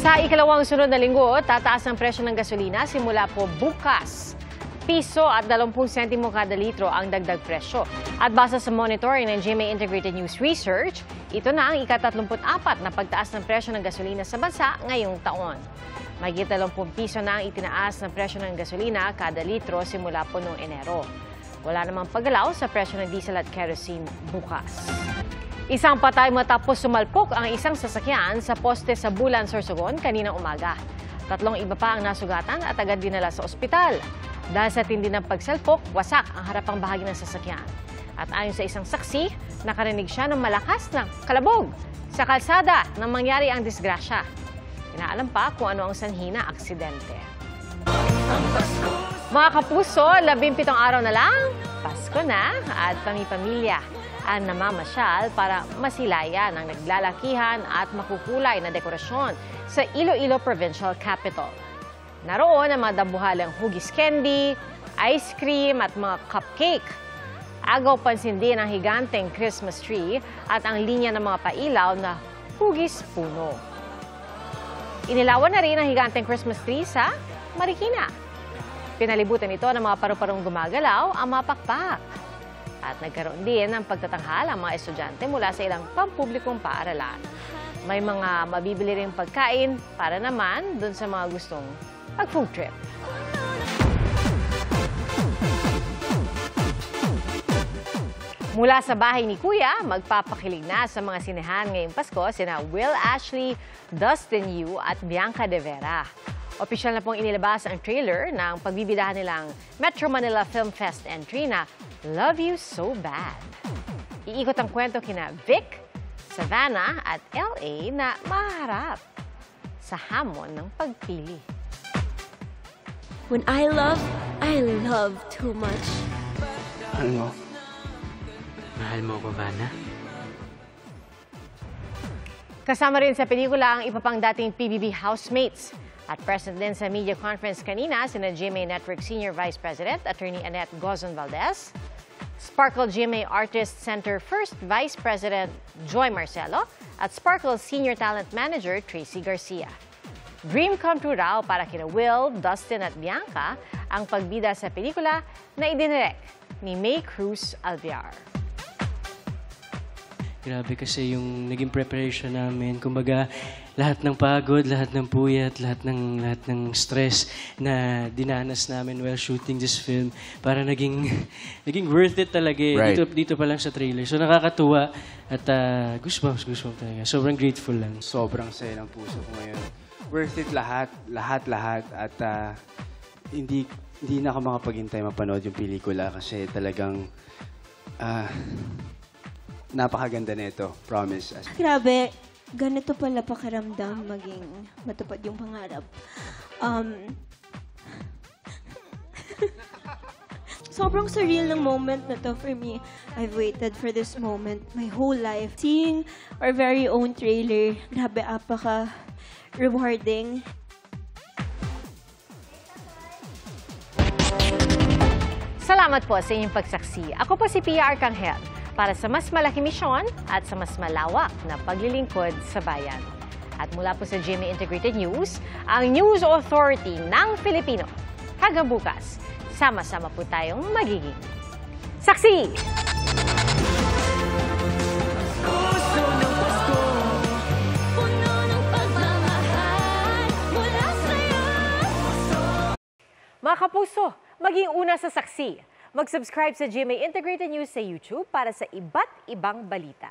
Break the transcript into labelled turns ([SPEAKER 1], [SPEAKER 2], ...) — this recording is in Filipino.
[SPEAKER 1] Sa ikalawang sunod na linggo, tataas ang presyo ng gasolina simula po bukas. Piso at 20 sentimo kada litro ang dagdag presyo. At base sa monitoring ng GMA Integrated News Research, ito na ang ika-34 na pagtaas ng presyo ng gasolina sa bansa ngayong taon. Mahigit 20 piso na ang itinaas ng presyo ng gasolina kada litro simula po noong Enero. Wala namang paggalaw sa presyo ng diesel at kerosene bukas. Isang patay matapos sumalpok ang isang sasakyan sa poste sa Bulan, Sorsogon kaninang umaga. 3 iba pa ang nasugatan at agad dinala sa ospital. Dahil sa tindi ng pagsalpok, wasak ang harapang bahagi ng sasakyan. At ayon sa isang saksi, nakarinig siya ng malakas na kalabog sa kalsada nang mangyari ang disgrasya. Inaalam pa kung ano ang sanhi ng aksidente. Mga kapuso, 17 araw na lang, Pasko na at pamilya ang namamasyal para masilayan ang naglalakihan at makukulay na dekorasyon sa Iloilo Provincial Capital. Naroon ang mga dabuhalang hugis candy, ice cream at mga cupcake. Agaw pansin din ang higanteng Christmas tree at ang linya ng mga pailaw na hugis puno. Inilawan na rin ang higanteng Christmas tree sa Marikina. Pinalibutan ito ng mga paru-parong gumagalaw ang mga pakpak. At nagkaroon din ng pagtatanghal ang mga estudyante mula sa ilang pampublikong paaralan. May mga mabibili ring pagkain para naman dun sa mga gustong mag-food trip. Mula sa bahay ni Kuya, magpapakilig na sa mga sinehan ngayong Pasko sina Will Ashley, Dustin Yu at Bianca De Vera. Opisyal na pong inilabas ang trailer ng pagbibidahan nilang Metro Manila Film Fest entry na Love You So Bad. Iikot ang kwento kina Vic, Savannah at LA na maharap sa hamon ng pagpili.
[SPEAKER 2] When I love too much.
[SPEAKER 3] Ano?
[SPEAKER 4] Mahal mo ko, Vanna?
[SPEAKER 1] Kasama rin sa pelikula ang iba pang dating PBB housemates. At present din sa media conference kanina sina GMA Network Senior Vice President Attorney Annette Gozon Valdez, Sparkle GMA Artist Center First Vice President Joy Marcelo at Sparkle Senior Talent Manager Tracy Garcia. Dream come true raw para kina Will, Dustin at Bianca ang pagbida sa pelikula na idinirect ni May Cruz Alvear.
[SPEAKER 4] Grabe kasi yung naging preparation namin. Kumbaga, lahat ng pagod, lahat ng puyat, lahat ng stress na dinanas namin while shooting this film, para naging worth it talaga eh.
[SPEAKER 3] Right.
[SPEAKER 4] Dito pa lang sa trailer. So nakakatuwa at goosebumps talaga. Sobrang grateful lang.
[SPEAKER 3] Sobrang saya ng puso ko ngayon. Worth it lahat. At hindi na ako makapaghintay mapanood yung pelikula kasi talagang napakaganda nito. Promise.
[SPEAKER 2] Grabe, ganito pala pakiramdam maging matupad yung pangarap. Sobrang surreal ng moment na to for me. I've waited for this moment my whole life. Seeing our very own trailer, grabe, apaka-rewarding.
[SPEAKER 1] Salamat po sa inyong pagsaksi. Ako po si Pia Arcangel para sa mas malaking misyon at sa mas malawak na paglilingkod sa bayan. At mula po sa GMA Integrated News, ang News Authority ng Filipino. Hanggang bukas, sama-sama po tayong magiging saksi! Mga kapuso, maging una sa saksi. Mag-subscribe sa GMA Integrated News sa YouTube para sa iba't ibang balita.